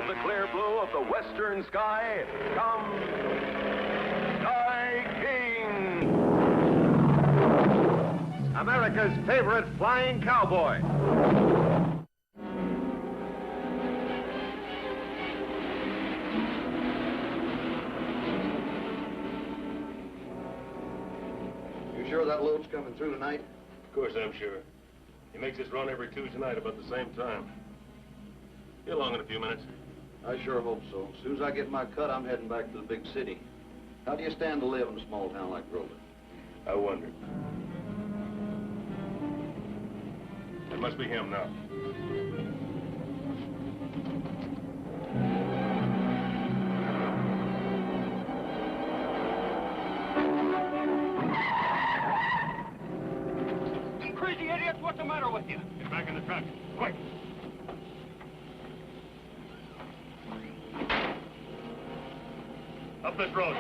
of the clear blue of the western sky comes Sky King, America's favorite flying cowboy. You sure that load's coming through tonight? Of course I'm sure. He makes his run every Tuesday night about the same time. Be along in a few minutes. I sure hope so. As soon as I get my cut, I'm heading back to the big city. How do you stand to live in a small town like Grover? I wonder. It must be him now. Crazy idiots, what's the matter with you? Get back in the truck, quick. Up this road.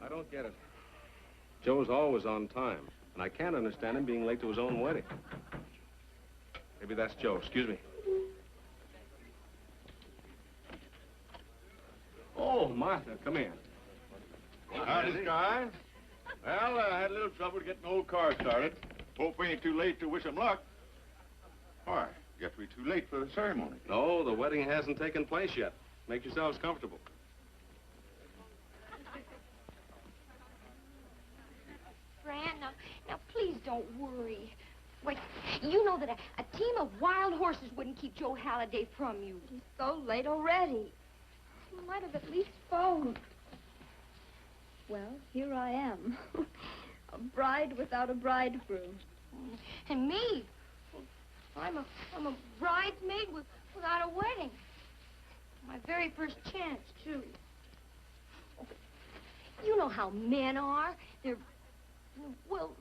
I don't get it. Joe's always on time, and I can't understand him being late to his own wedding. Maybe that's Joe. Excuse me. Oh, Martha, come in. Howdy, Sky. Well, I had a little trouble getting the old car started. Hope we ain't too late to wish 'em luck. Why, guess we're too late for the ceremony. No, the wedding hasn't taken place yet. Make yourselves comfortable. Fran, now please don't worry. Wait, you know that a team of wild horses wouldn't keep Joe Halliday from you. He's so late already. He might have at least phoned. Well, here I am. A bride without a bridegroom. And me? I'm a bridesmaid without a wedding. My very first chance, too. You know how men are. They're, well,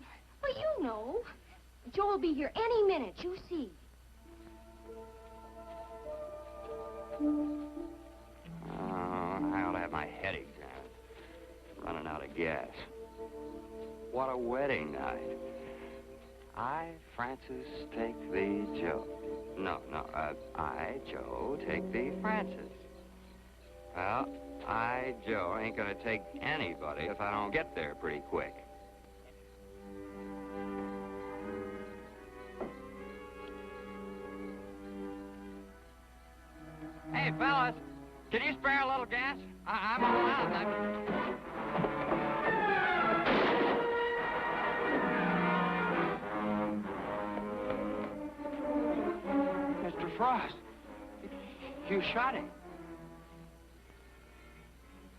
you know. Joe will be here any minute, you see. I ought to have my head examined. Running out of gas. What a wedding night. I, Francis, take thee, Joe. No, I, Joe, take thee, Francis. Well, I, Joe, ain't gonna take anybody if I don't get there pretty quick. Hey, fellas, can you spare a little gas? I'm all out. Mr. Frost, you shot him.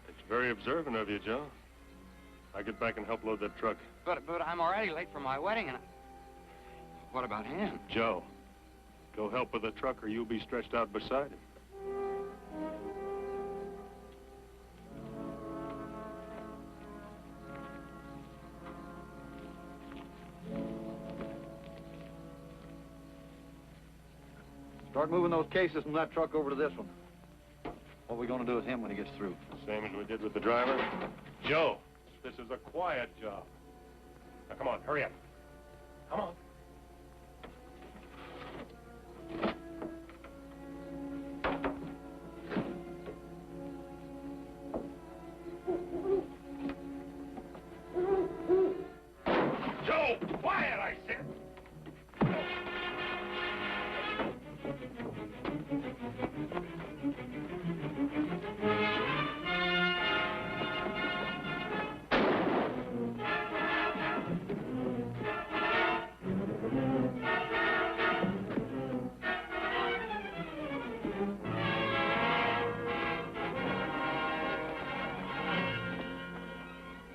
It's very observant of you, Joe. I'll get back and help load that truck. But I'm already late for my wedding, and what about him? Joe, go help with the truck or you'll be stretched out beside him. Start moving those cases from that truck over to this one. What are we going to do with him when he gets through? Same as we did with the driver. Joe, this is a quiet job. Now, come on, hurry up. Come on. Joe, quiet, I said.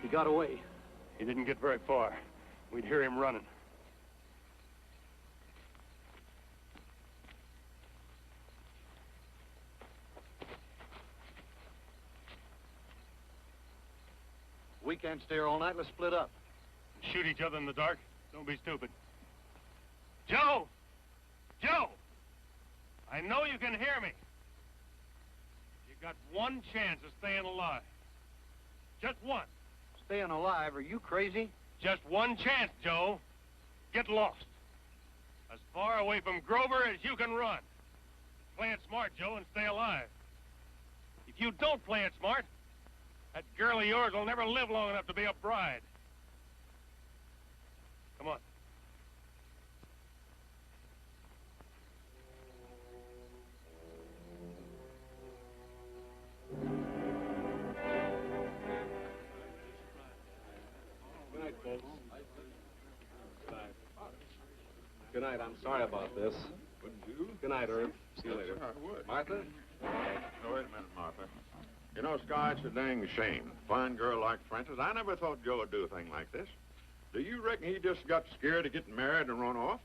He got away. He didn't get very far. We'd hear him running. We can't stay here all night. Let's split up. Shoot each other in the dark. Don't be stupid. Joe! Joe! I know you can hear me. You got one chance of staying alive. Just one. Staying alive? Are you crazy? Just one chance, Joe. Get lost. As far away from Grover as you can run. Play it smart, Joe, and stay alive. If you don't play it smart, that girl of yours will never live long enough to be a bride. Come on. Good night, folks. Good night. I'm sorry about this. Wouldn't you? Good night, Herb. See you Yes, later. sir, I would. Martha? Oh, wait a minute, Martha. You know, Sky, it's a dang shame. Fine girl like Frances. I never thought Joe would do a thing like this. Do you reckon he just got scared of getting married and run off?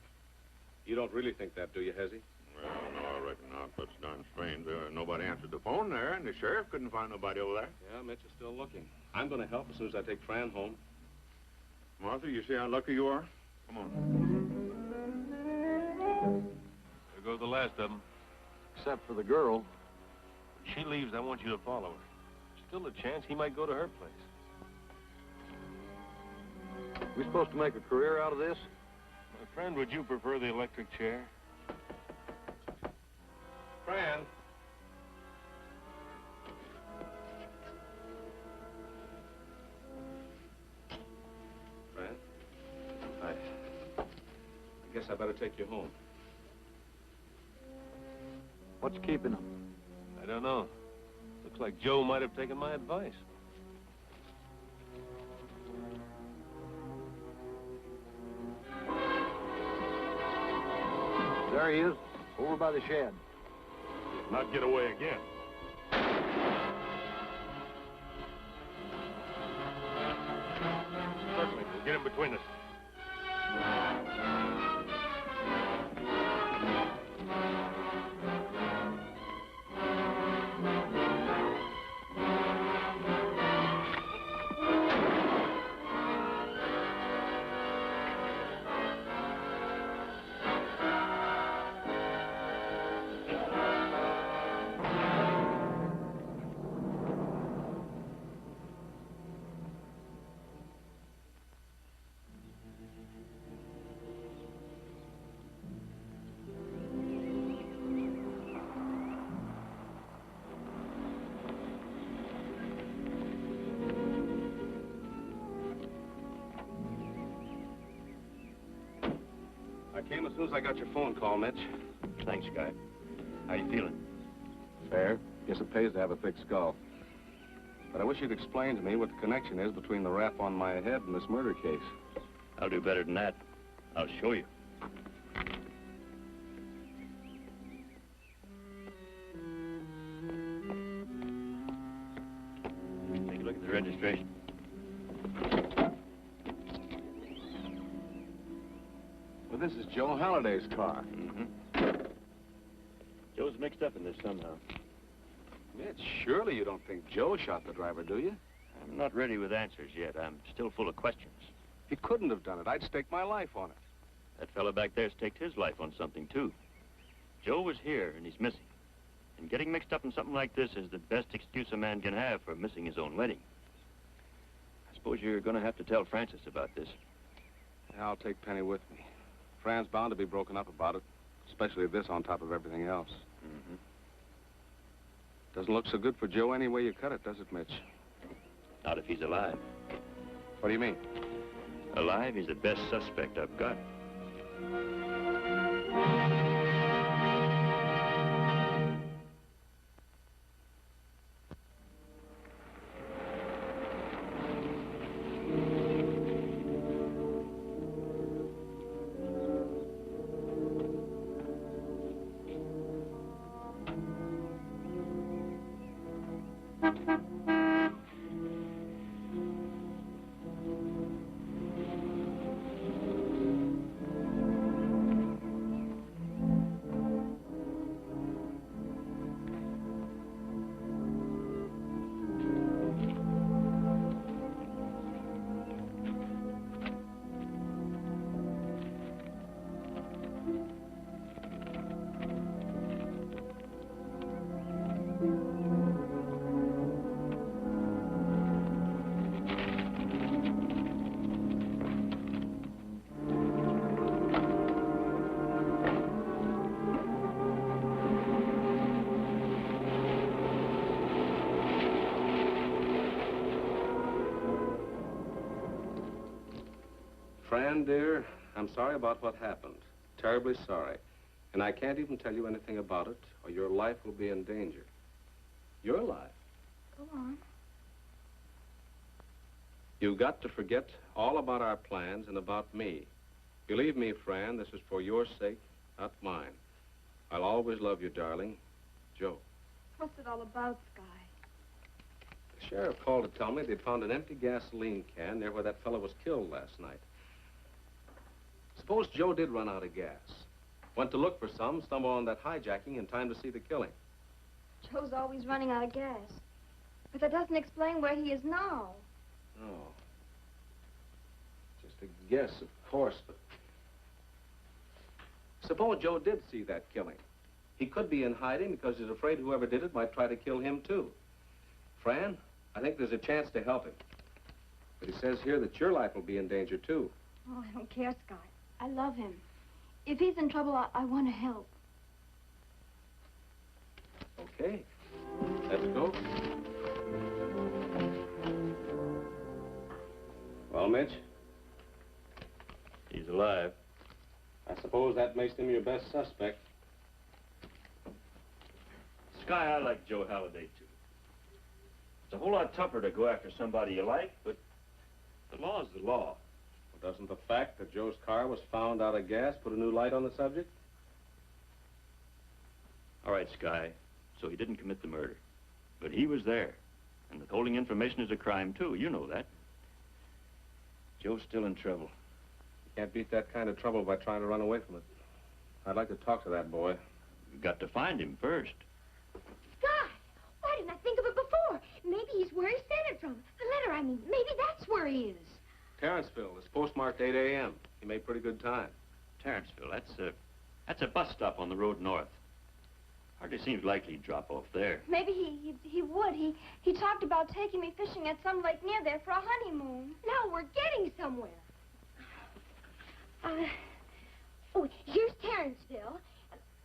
You don't really think that, do you, Hezzy? Well, no, I reckon not. But it's darn strange. Nobody answered the phone there, and the sheriff couldn't find nobody over there. Yeah, Mitch is still looking. I'm going to help as soon as I take Fran home. Martha, you see how lucky you are? Come on. There goes the last of them. Except for the girl. When she leaves, I want you to follow her. Still a chance he might go to her place. We supposed to make a career out of this? My friend, would you prefer the electric chair? Fran? Fran? I guess I better take you home. What's keeping him? I don't know. Looks like Joe might have taken my advice. There he is, over by the shed. Not get away again. Certainly, we'll get him between us. I came as soon as I got your phone call, Mitch. Thanks, Guy. How you feeling? Fair. Guess it pays to have a thick skull. But I wish you'd explain to me what the connection is between the rap on my head and this murder case. I'll do better than that. I'll show you. Take a look at the registration. Well, this is Joe Halliday's car. Mm-hmm. Joe's mixed up in this somehow. Mitch, surely you don't think Joe shot the driver, do you? I'm not ready with answers yet. I'm still full of questions. He couldn't have done it. I'd stake my life on it. That fella back there staked his life on something, too. Joe was here, and he's missing. And getting mixed up in something like this is the best excuse a man can have for missing his own wedding. I suppose you're going to have to tell Frances about this. Yeah, I'll take Penny with me. Fran's bound to be broken up about it, especially this on top of everything else. Mm-hmm. Doesn't look so good for Joe any way you cut it, does it, Mitch? Not if he's alive. What do you mean? Alive, he's the best suspect I've got. Fran, dear, I'm sorry about what happened. Terribly sorry. And I can't even tell you anything about it, or your life will be in danger. Your life? Go on. You've got to forget all about our plans and about me. Believe me, Fran, this is for your sake, not mine. I'll always love you, darling. Joe. What's it all about, Sky? The sheriff called to tell me they'd found an empty gasoline can near where that fellow was killed last night. Suppose Joe did run out of gas. Went to look for some, stumbled on that hijacking in time to see the killing. Joe's always running out of gas. But that doesn't explain where he is now. No. Just a guess, of course, but... Suppose Joe did see that killing. He could be in hiding because he's afraid whoever did it might try to kill him, too. Fran, I think there's a chance to help him. But he says here that your life will be in danger, too. Oh, I don't care, Sky. I love him. If he's in trouble, I want to help. Okay. Let's go. Well, Mitch? He's alive. I suppose that makes him your best suspect. Sky, I like Joe Halliday, too. It's a whole lot tougher to go after somebody you like, but the law's the law. Well, doesn't the fact that Joe's car was found out of gas put a new light on the subject? All right, Sky, so he didn't commit the murder. But he was there. And withholding information is a crime, too. You know that. Joe's still in trouble. You can't beat that kind of trouble by trying to run away from it. I'd like to talk to that boy. We've got to find him first. Sky, why didn't I think of it before? Maybe he's where he sent it from. The letter, I mean. Maybe that's where he is. Terrenceville. It's postmarked 8 a.m. He made pretty good time. Terrenceville, that's a bus stop on the road north. Hardly seems likely he'd drop off there. Maybe he would. He talked about taking me fishing at some lake near there for a honeymoon. Now we're getting somewhere. Oh, here's Terrenceville.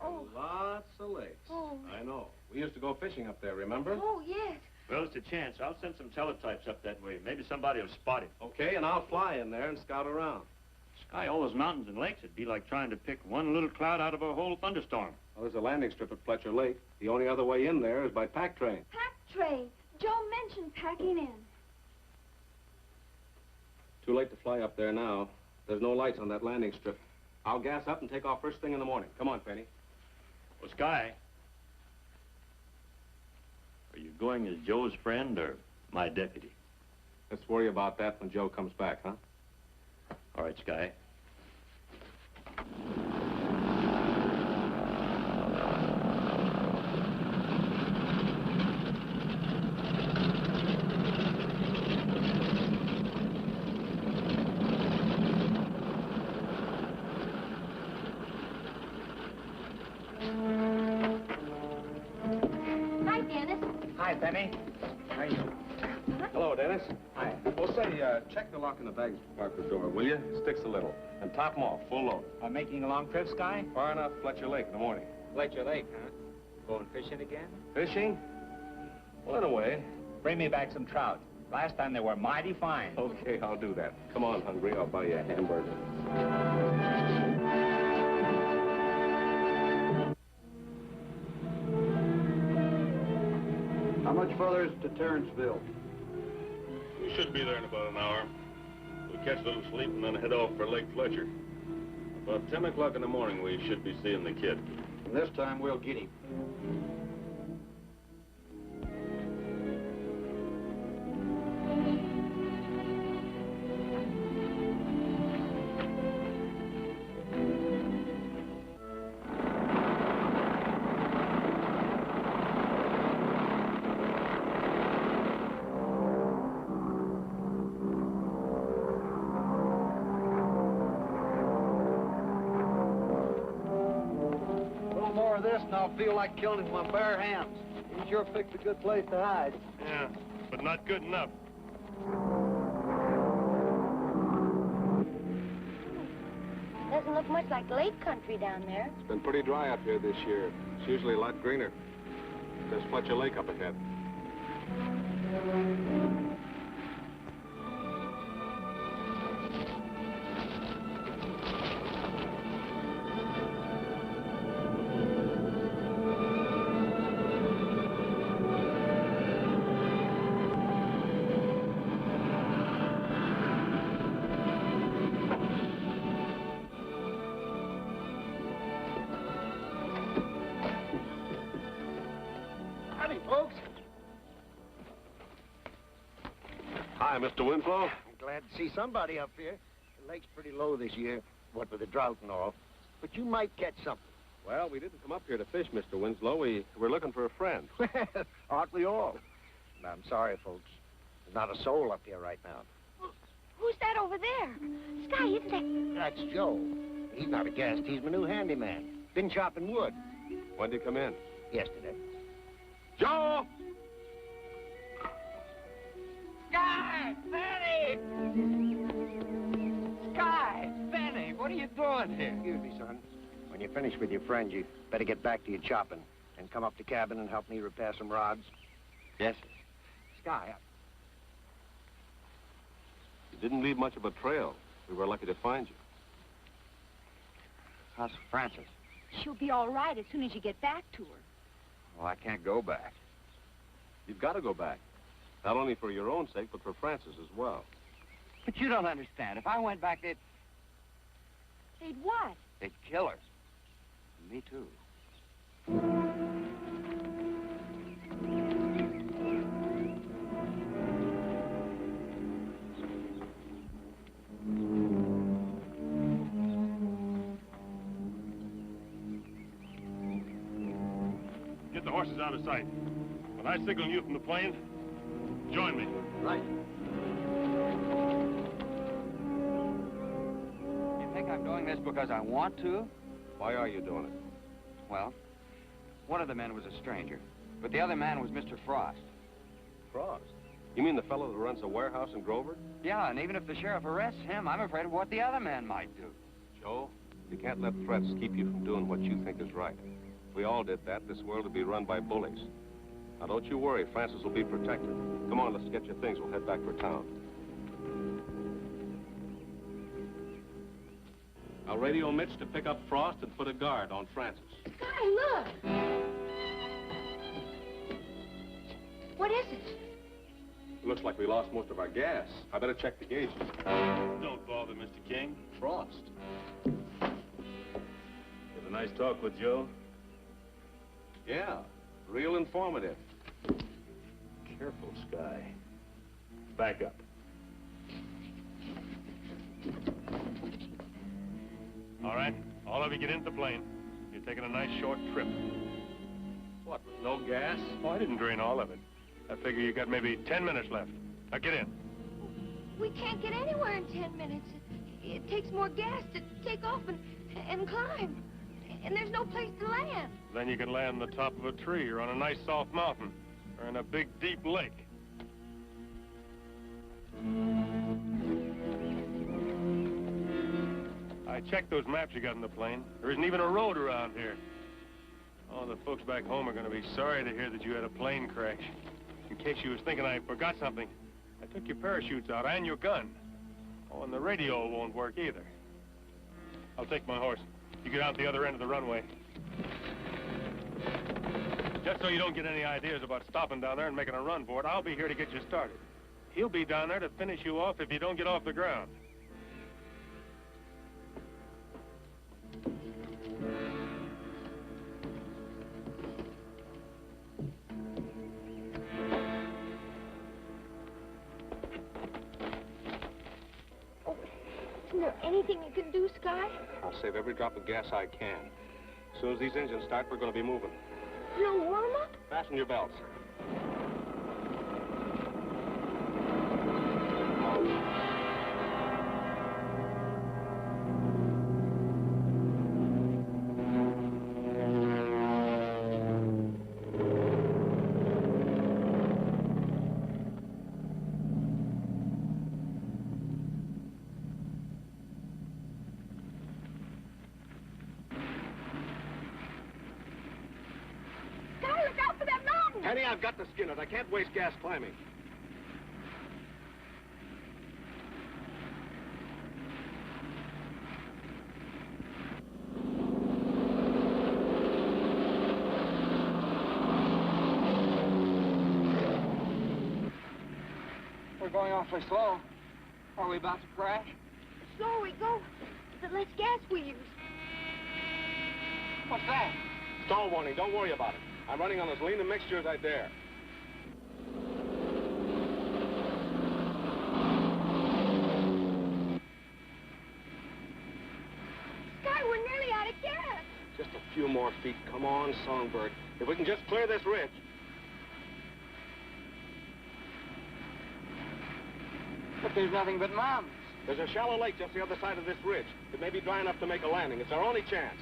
Oh. Lots of lakes. Oh. I know. We used to go fishing up there, remember? Oh, yes. Well, it's a chance. I'll send some teletypes up that way. Maybe somebody will spot him. Okay, and I'll fly in there and scout around. Sky, all those mountains and lakes, it'd be like trying to pick one little cloud out of a whole thunderstorm. Well, there's a landing strip at Fletcher Lake. The only other way in there is by pack train. Pack train. Joe mentioned packing in. Too late to fly up there now. There's no lights on that landing strip. I'll gas up and take off first thing in the morning. Come on, Penny. Well, Sky, are you going as Joe's friend or my deputy? Let's worry about that when Joe comes back, huh? All right, Sky. Hi, Dennis. Hi, Penny. How are you? Hello, Dennis. Hi. Well, say, check the lock in the baggage compartment door, will you? Sticks a little. And top them off, full load. I'm making a long trip, Sky? Far enough, Fletcher Lake in the morning. Fletcher Lake, huh? Going fishing again? Fishing? Well, in a way. Bring me back some trout. Last time they were mighty fine. Okay, I'll do that. Come on, Hungry. I'll buy you a hamburger. How much further is to Terrenceville? We should be there in about an hour. We'll catch a little sleep and then head off for Lake Fletcher. About 10 o'clock in the morning, we should be seeing the kid. And this time we'll get him. And I'll feel like killing him with my bare hands. He sure picked a good place to hide. Yeah, but not good enough. Doesn't look much like lake country down there. It's been pretty dry up here this year. It's usually a lot greener. There's Fletcher Lake up ahead. Hi, Mr. Winslow. I'm glad to see somebody up here. The lake's pretty low this year, what with the drought and all. But you might catch something. Well, we didn't come up here to fish, Mr. Winslow. We're looking for a friend. Aren't we all? And I'm sorry, folks. There's not a soul up here right now. Who's that over there? Sky, isn't that... That's Joe. He's not a guest. He's my new handyman. Been chopping wood. When did he come in? Yesterday. Joe! Sky! Benny! Sky! Benny, what are you doing here? Excuse me, son. When you finish with your friend, you better get back to your chopping and come up to cabin and help me repair some rods. Yes, sir. Sky, You didn't leave much of a trail. We were lucky to find you. How's Frances? She'll be all right as soon as you get back to her. Well, I can't go back. You've got to go back. Not only for your own sake, but for Frances as well. But you don't understand. If I went back, They'd what? they'd kill her. Me, too. Get the horses out of sight. When I signal you from the plane, join me. right. You think I'm doing this because I want to? Why are you doing it? Well, one of the men was a stranger, but the other man was Mr. Frost. Frost? You mean the fellow that runs a warehouse in Grover? Yeah, and even if the sheriff arrests him, I'm afraid of what the other man might do. Joe, you can't let threats keep you from doing what you think is right. If we all did that, this world would be run by bullies. Now, don't you worry. Frances will be protected. Come on, let's get your things. We'll head back for town. I'll radio Mitch to pick up Frost and put a guard on Frances. Sky, look! What is it? It looks like we lost most of our gas. I better check the gauges. Don't bother, Mr. King. Frost. Have a nice talk with Joe? Yeah, real informative. Careful, Sky. Back up. All right, all of you get into the plane. You're taking a nice short trip. What, with no gas? Oh, I didn't drain all of it. I figure you got maybe 10 minutes left. Now get in. We can't get anywhere in 10 minutes. It takes more gas to take off and climb. And there's no place to land. Then you can land on the top of a tree or on a nice soft mountain or in a big deep lake. I checked those maps you got in the plane. There isn't even a road around here. Oh, the folks back home are going to be sorry to hear that you had a plane crash. In case you was thinking I forgot something, I took your parachutes out and your gun. Oh, and the radio won't work either. I'll take my horse. You get out the other end of the runway. Just so you don't get any ideas about stopping down there and making a run for it, I'll be here to get you started. He'll be down there to finish you off if you don't get off the ground. Is there anything you can do, Sky? I'll save every drop of gas I can. As soon as these engines start, we're going to be moving. No warm-up? Fasten your belts. Penny, I've got to skin it. I can't waste gas climbing. We're going awfully slow. Are we about to crash? The slower we go, the less gas we use. What's that? Stall warning. Don't worry about it. I'm running on as lean a mixture as I dare. few more feet. Come on, Songbird. If we can just clear this ridge. But there's nothing but mountains. There's a shallow lake just the other side of this ridge. It may be dry enough to make a landing. It's our only chance.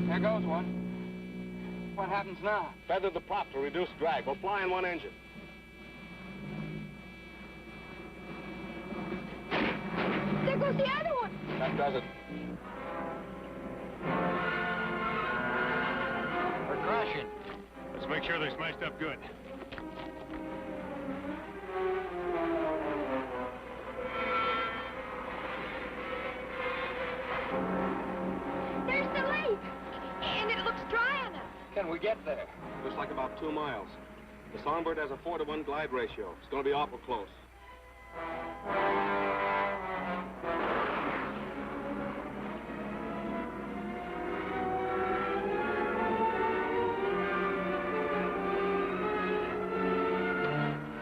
There goes one. What happens now? Feather the prop to reduce drag. We'll fly in one engine. There goes the other one. That does it. We're crashing. Let's make sure they're smashed up good. There's the lake. And it looks dry enough. Can we get there? Looks like about 2 miles. The Songbird has a 4-to-1 glide ratio. It's going to be awful close.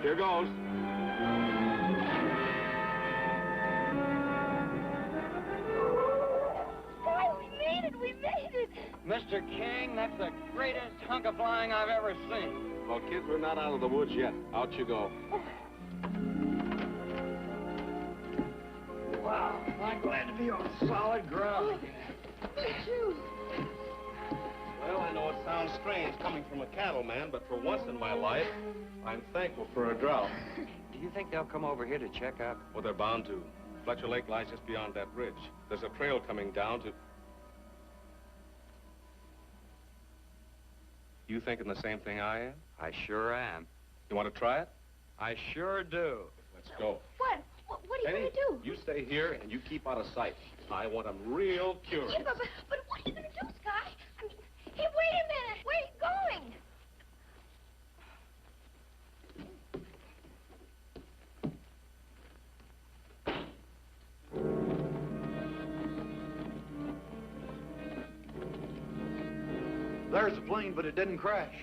Here goes. Boy, we made it! We made it! Mr. King, that's the greatest hunk of flying I've ever seen. Well, kids, we're not out of the woods yet. Out you go. Wow, I'm glad to be on solid ground again. Me too. Well, I know it sounds strange coming from a cattleman, but for once in my life, I'm thankful for a drought. Do you think they'll come over here to check up? Well, they're bound to. Fletcher Lake lies just beyond that ridge. There's a trail coming down to... You thinking the same thing I am? I sure am. You want to try it? I sure do. Let's go. What? What are you Penny, going to do? you stay here and you keep out of sight. I want them real curious. Yeah, but what are you going to do, Sky? I mean, hey, wait a minute. Where are you going? There's the plane, but it didn't crash.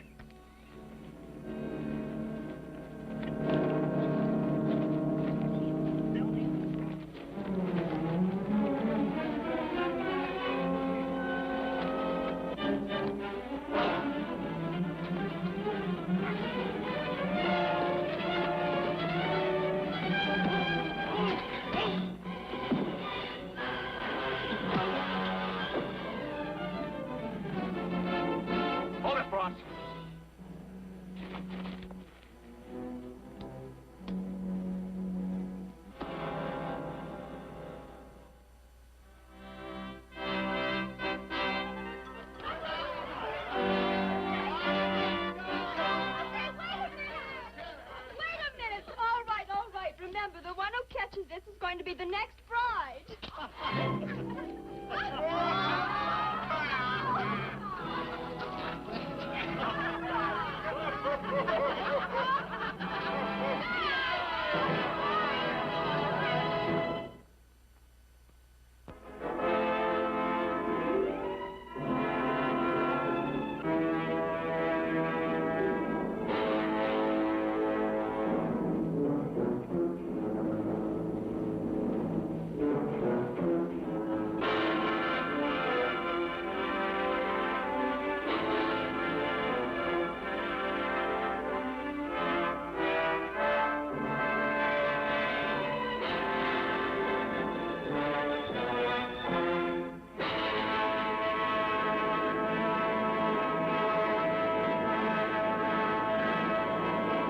Hold it, Frost.